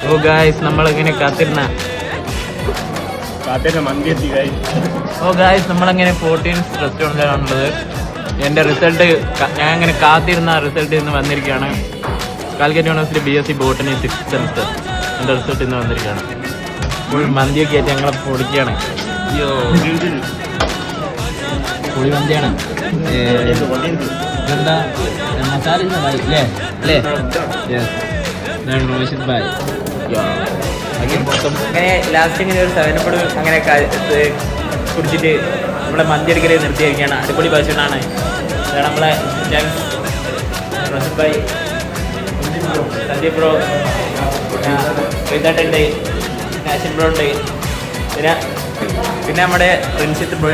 ഓ guys നമ്മളിങ്ങനെ കാത്തിരുന്ന മന്തി എത്തി ഗൈസ്. ഓ ഗായ്സ് നമ്മളങ്ങനെ 14 റെസ്റ്റോറൻറ്റിലാണുള്ളത്. എൻ്റെ റിസൾട്ട് ഞാൻ അങ്ങനെ കാത്തിരുന്ന റിസൾട്ട് ഇന്ന് വന്നിരിക്കുകയാണ്. Calicut university BSc botany 6th semester എൻ്റെ റിസൾട്ട് ഇന്ന് വന്നിരിക്കുകയാണ്. ഫുൾ മന്തിയൊക്കെ ആയിട്ട് ഞങ്ങളെ പൊളിക്കുകയാണ്. അയ്യോ പൊളി മന്തിയാണ്. ഇതെന്താ മസാല അല്ലേ അല്ലേ റോഷിദ് ഭായ്. അങ്ങനെ ലാസ്റ്റ് ഇങ്ങനെ ഒരു 7 അങ്ങനെ കുടിച്ചിട്ട് നമ്മളെ മന്തി അടിക്കൽ നിർത്തിയിരിക്കുകയാണ്. അടിപൊളി ഭക്ഷണമാണ്. അതാണ് നമ്മളെ റോഷിദ് ഭായ്, സന്ദീപ് ബ്രോ, വേദാട്ടുണ്ട്, നാസിൻ ബ്രോ ഉണ്ട്, പിന്നെ നമ്മുടെ പ്രിൻസിത്ത് ബ്രോ.